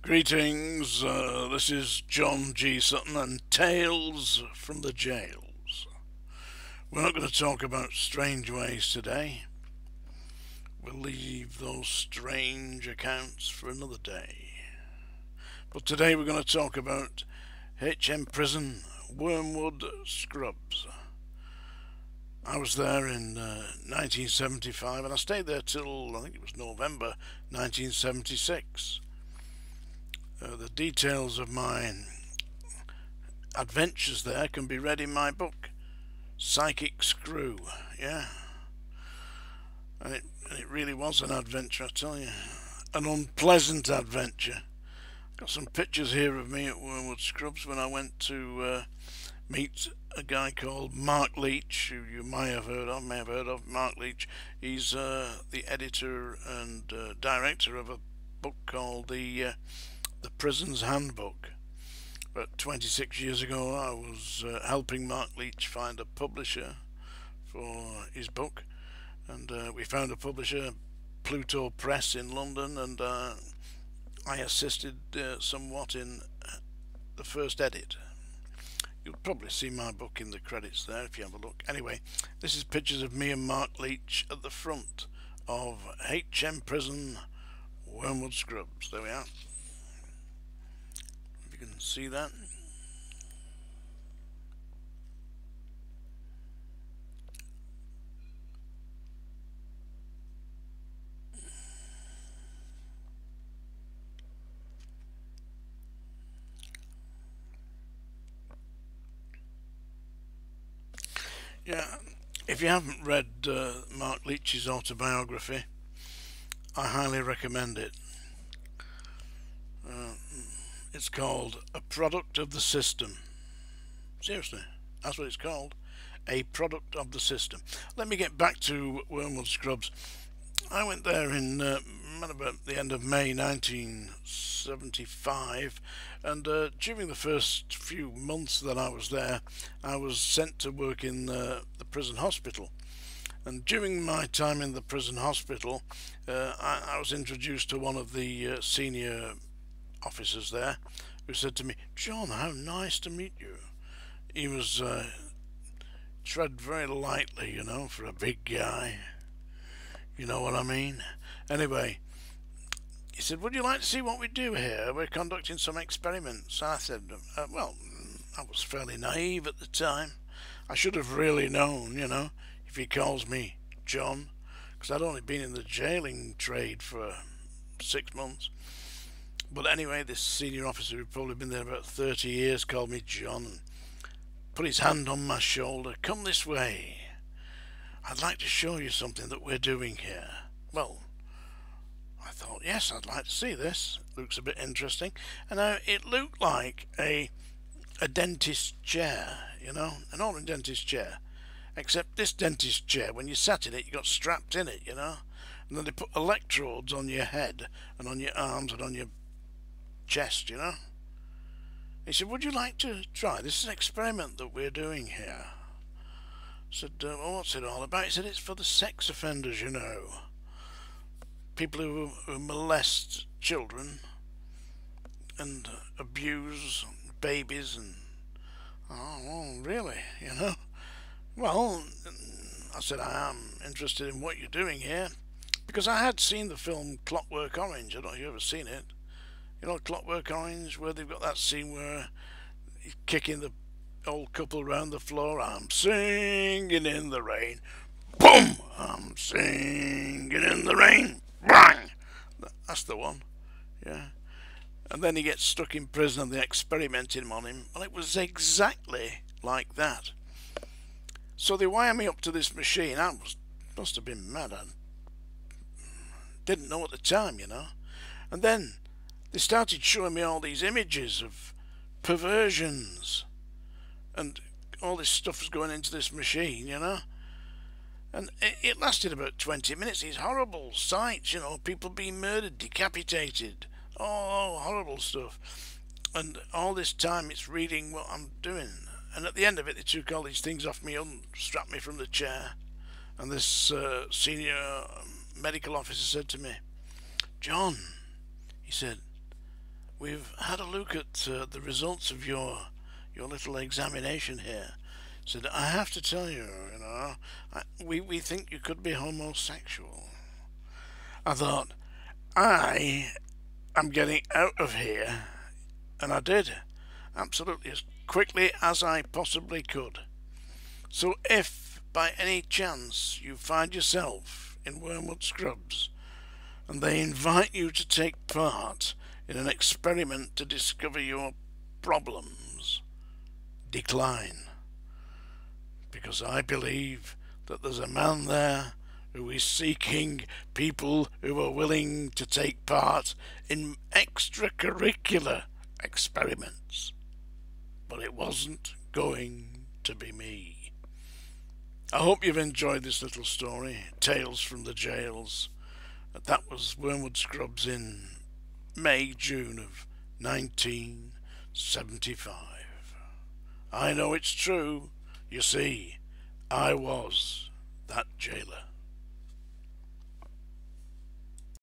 Greetings, this is John G. Sutton and Tales from the Jails. We're not going to talk about strange ways today. We'll leave those strange accounts for another day. But today we're going to talk about HM Prison, Wormwood Scrubs. I was there in 1975 and I stayed there till I think it was November 1976. The details of my adventures there can be read in my book, Psychic Screw. Yeah, and it really was an adventure, I tell you, an unpleasant adventure. Got some pictures here of me at Wormwood Scrubs when I went to meet a guy called Mark Leach, who you may have heard of. Mark Leach. He's the editor and director of a book called the Prison's Handbook. But 26 years ago I was helping Mark Leach find a publisher for his book, and we found a publisher, Pluto Press in London, and I assisted somewhat in the first edit. You'll probably see my book in the credits there if you have a look. Anyway, this is pictures of me and Mark Leach at the front of HM Prison, Wormwood Scrubs. There we are. You can see that. Yeah, if you haven't read Mark Leach's autobiography, I highly recommend it. It's called A Product of the System. Seriously, that's what it's called. A Product of the System. Let me get back to Wormwood Scrubs. I went there in about the end of May 1975, and during the first few months that I was there, I was sent to work in the prison hospital. And during my time in the prison hospital, I was introduced to one of the senior officers there, who said to me, "John, how nice to meet you." He was tread very lightly, you know, for a big guy. You know what I mean? Anyway, he said, "Would you like to see what we do here? We're conducting some experiments." I said, well, I was fairly naive at the time. I should have really known, you know, if he calls me John, because I'd only been in the jailing trade for 6 months. But anyway, this senior officer, who'd probably been there about 30 years, called me John and put his hand on my shoulder. "Come this way. I'd like to show you something that we're doing here." Well, I thought, yes, I'd like to see this. It looks a bit interesting. And it looked like a dentist chair, you know, an ordinary dentist chair. Except this dentist chair, when you sat in it, you got strapped in it, you know. And then they put electrodes on your head and on your arms and on your chest, you know. He said, "Would you like to try? This is an experiment that we're doing here." I said, "Well, what's it all about?" He said, "It's for the sex offenders, you know. People who molest children and abuse babies and..." "Oh, well, really, you know?" "Well," I said, "I am interested in what you're doing here." Because I had seen the film Clockwork Orange. I don't know if you've ever seen it. You know Clockwork Orange, where they've got that scene where he's kicking the old couple around the floor. "I'm singing in the rain. Boom! I'm singing in the rain. Bang!" That's the one. Yeah. And then he gets stuck in prison and they're experimenting on him. Well, it was exactly like that. So they wire me up to this machine. Must have been mad. I didn't know at the time, you know. And then they started showing me all these images of perversions, and all this stuff was going into this machine, you know. And it lasted about 20 minutes. These horrible sights, you know, people being murdered, decapitated, oh, horrible stuff. And all this time it's reading what I'm doing. And at the end of it, they took all these things off me and strapped me from the chair. And this senior medical officer said to me, "John," he said, we've had a look at the results of your little examination here. Said, I have to tell you, we think you could be homosexual. I thought, I am getting out of here, and I did, absolutely as quickly as I possibly could. So if by any chance you find yourself in Wormwood Scrubs and they invite you to take part in an experiment to discover your problems, decline. Because I believe that there's a man there who is seeking people who are willing to take part in extracurricular experiments. But it wasn't going to be me. I hope you've enjoyed this little story, Tales from the Jails. That was Wormwood Scrubs in May, June of 1975. I know it's true. You see, I was